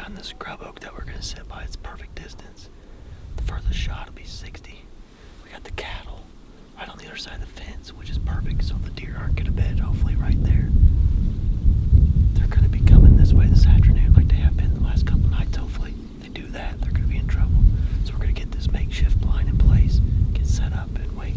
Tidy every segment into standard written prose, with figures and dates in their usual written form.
found this scrub oak that we're gonna sit by. It's perfect distance. The furthest shot will be 60. We got the cattle right on the other side of the fence, which is perfect, so the deer aren't gonna bed, hopefully right there. They're gonna be coming this way this afternoon like they have been the last couple nights. Hopefully they do that, they're gonna be in trouble. So we're gonna get this makeshift blind in place, get set up and wait.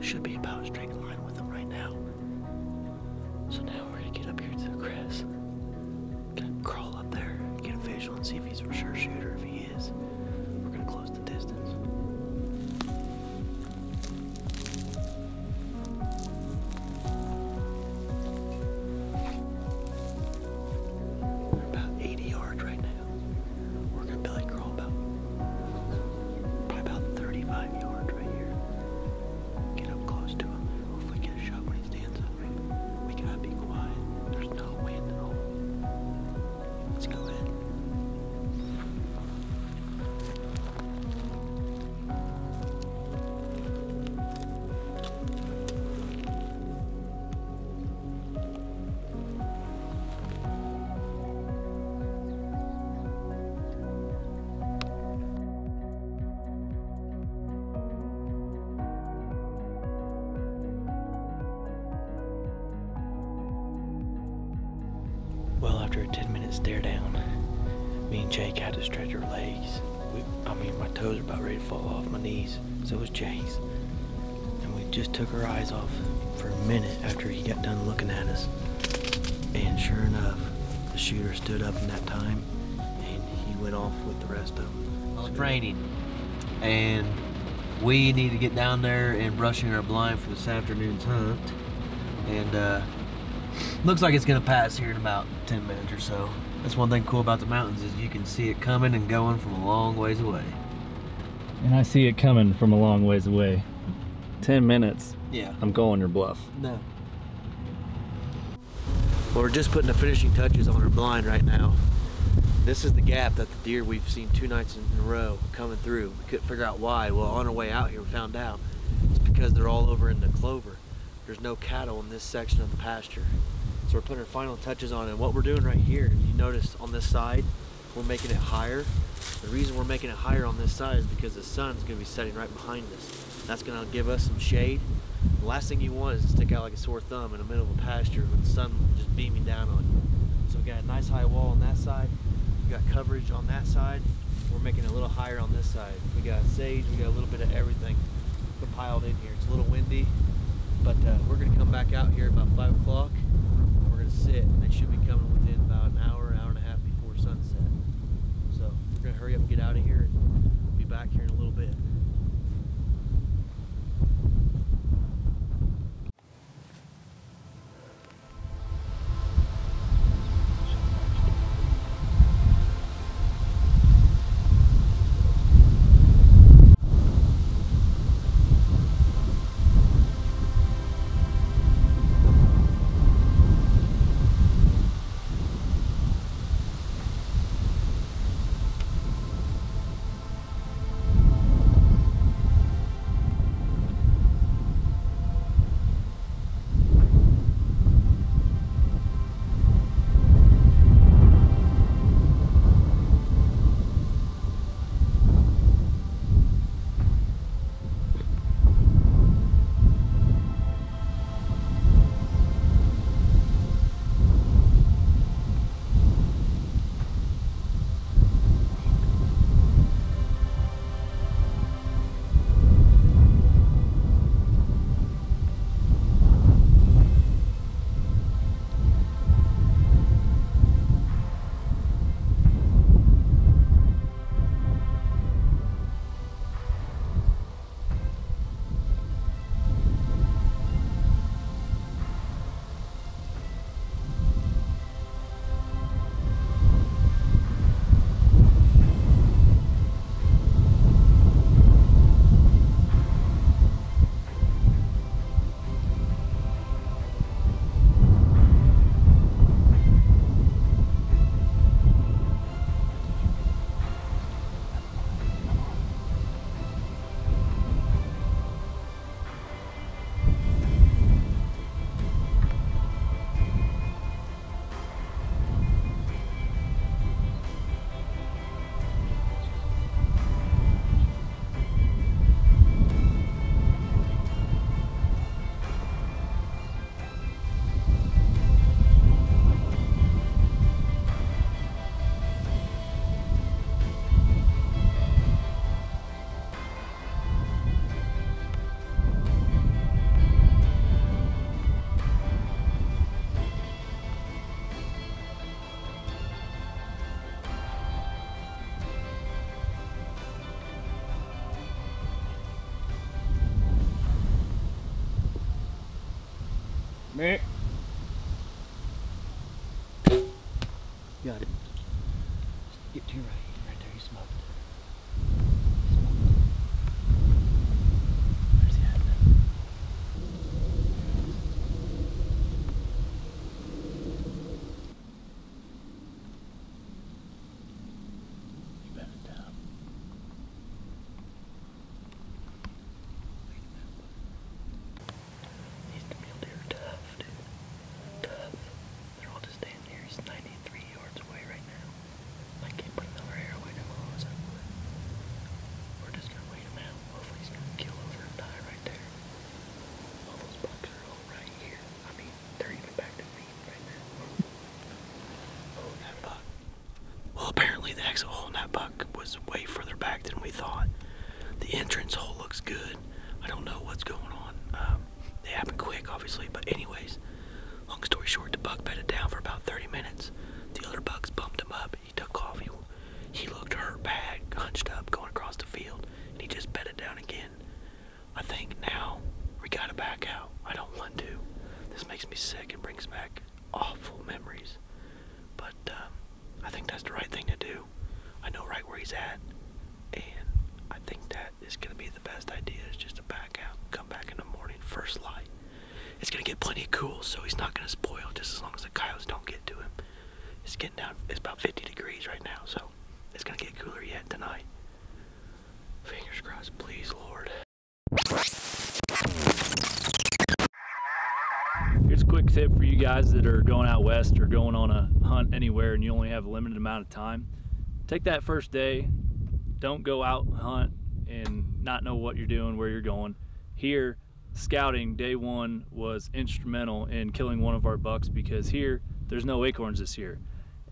Should be about a straight line with them right now. So now we're gonna get up here to the crest. Gonna crawl up there, get a visual and see if he's a sure shooter. If he is, we're gonna close the distance. We're about 80 yards right now. We're gonna belly crawl probably about 35 yards right here. Get up close to him. Hopefully get a shot when he stands up. We gotta be quiet. There's no wind at all. Let's go ahead. Well, after a 10-minute stare down, me and Jake had to stretch our legs. My toes are about ready to fall off my knees. So was Jake's. And we just took our eyes off for a minute after he got done looking at us. And sure enough, the shooter stood up in that time, and he went off with the rest of them. Well, it's raining, and we need to get down there and brush in our blind for this afternoon's hunt. And looks like it's gonna pass here in about 10 minutes or so. That's one thing cool about the mountains is you can see it coming and going from a long ways away. And I see it coming from a long ways away. 10 minutes. Yeah. I'm calling your bluff. No. Well, we're just putting the finishing touches on our blind right now. This is the gap that the deer we've seen 2 nights in a row coming through. We couldn't figure out why. Well, on our way out here, we found out it's because they're all over in the clover. There's no cattle in this section of the pasture. So we're putting our final touches on it. And what we're doing right here, you notice on this side, we're making it higher. The reason we're making it higher on this side is because the sun's gonna be setting right behind us. That's gonna give us some shade. The last thing you want is to stick out like a sore thumb in the middle of a pasture with the sun just beaming down on you. So we got a nice high wall on that side. We got coverage on that side. We're making it a little higher on this side. We got sage, we got a little bit of everything compiled in here. It's a little windy, but we're gonna come back out here about 5 o'clock. We're gonna sit, and they should be coming within about an hour and a half before sunset. So we're gonna hurry up and get out of here, and we'll be back here in a little bit. Meh. Got it. Get to your right there, you smoked. Where's he at now? You better down. These mule deer are tough, dude. Tough. They're all just standing here. He's 93 yards away right now. I can't put another arrow in him as I would. We're just gonna wait him out. Hopefully he's gonna kill over and die right there. All those bucks are all right here. I mean, they're even back to feet right now. Oh, that buck. Well, apparently the exit hole in that buck was way further back than we thought. The entrance hole looks good. I don't know what's going on. They happen quick, obviously, but anyways, long story short, the buck bedded down for about 30 minutes. The other bucks bumped him up. He took off. He looked hurt bad, hunched up, going across the field, and he just bedded down again. I think now we gotta back out. I don't want to. This makes me sick and brings back awful memories. But I think that's the right thing to do. I know right where he's at, and I think that is gonna be the best idea, is just to back out, come back in the morning, first light. It's gonna get plenty cool, so he's not gonna spoil just as long as the coyotes don't get to him. It's getting down, it's about 50 degrees right now, so it's gonna get cooler yet tonight. Fingers crossed, please, Lord. Here's a quick tip for you guys that are going out west or going on a hunt anywhere and you only have a limited amount of time. Take that first day, don't go out and hunt and not know what you're doing, where you're going. Here, scouting day one was instrumental in killing one of our bucks, because here there's no acorns this year.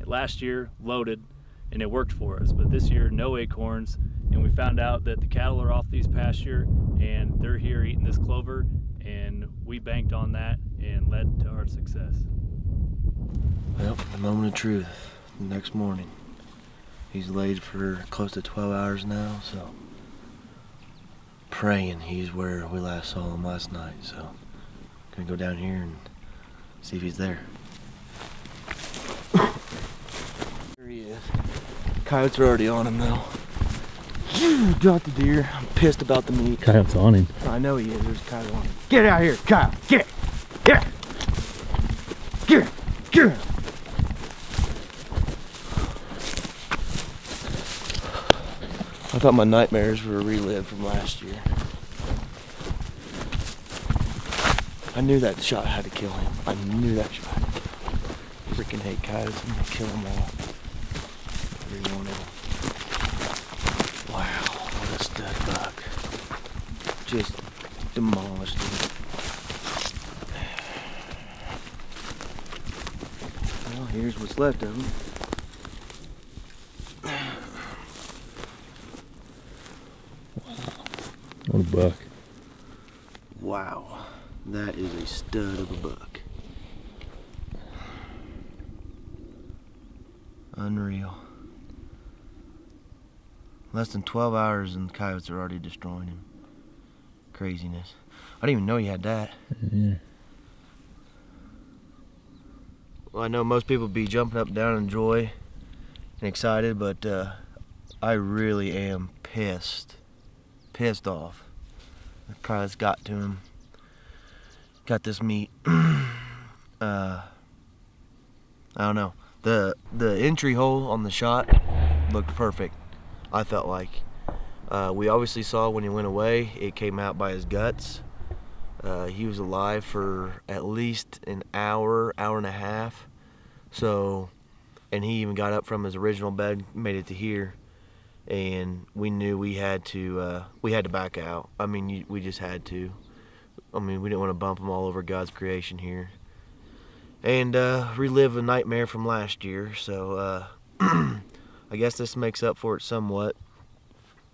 Last year loaded and it worked for us, but this year no acorns, and we found out that the cattle are off these pasture and they're here eating this clover, and we banked on that and led to our success. Well, the moment of truth, the next morning. He's laid for close to 12 hours now, so praying he's where we last saw him last night, so gonna go down here and see if he's there. There he is. Coyotes are already on him though. Got the deer. I'm pissed about the meat. Coyote's on him. I know he is. There's a coyote on him. Get out here, Kyle. Get it. Get it. Get it. Get it. I thought my nightmares were a relive from last year. I knew that shot had to kill him. I knew that shot had to kill him. Freaking hate coyotes. I'm gonna kill them all. Every one of them. Wow, what a stud buck. Just demolished him. Well, here's what's left of him. What a buck. Wow, that is a stud of a buck. Unreal. Less than 12 hours and the coyotes are already destroying him. Craziness. I didn't even know he had that. Yeah. Well, I know most people be jumping up and down in joy and excited, but I really am pissed off. The coyotes got to him. Got this meat. I don't know. The entry hole on the shot looked perfect. I felt like we obviously saw when he went away, it came out by his guts. He was alive for at least an hour, hour and a half. So, and he even got up from his original bed, made it to here, and we knew we had to back out. I mean, we just had to. I mean, we didn't want to bump him all over God's creation here, and relive a nightmare from last year. So, I guess this makes up for it somewhat.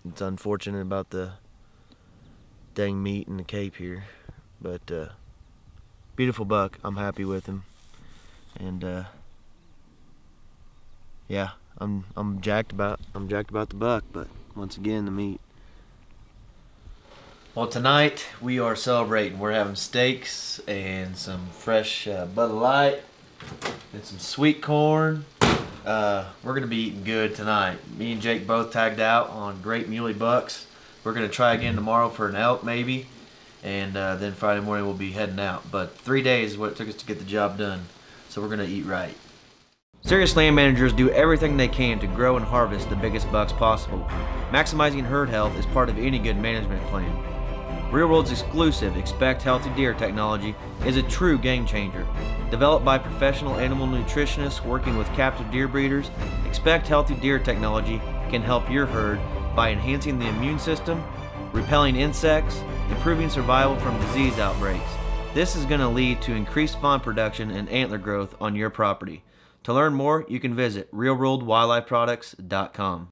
It's unfortunate about the dang meat and the cape here, but beautiful buck. I'm happy with him, and yeah, I'm jacked about the buck, but once again the meat. Well, tonight we are celebrating. We're having steaks and some fresh Bud Light and some sweet corn. We're going to be eating good tonight. Me and Jake both tagged out on great muley bucks. We're going to try again tomorrow for an elk maybe. And then Friday morning we'll be heading out. But 3 days is what it took us to get the job done. So we're going to eat right. Serious land managers do everything they can to grow and harvest the biggest bucks possible. Maximizing herd health is part of any good management plan. Real World's exclusive Expect Healthy Deer technology is a true game changer. Developed by professional animal nutritionists working with captive deer breeders, Expect Healthy Deer technology can help your herd by enhancing the immune system, repelling insects, improving survival from disease outbreaks. This is going to lead to increased fawn production and antler growth on your property. To learn more, you can visit realworldwildlifeproducts.com.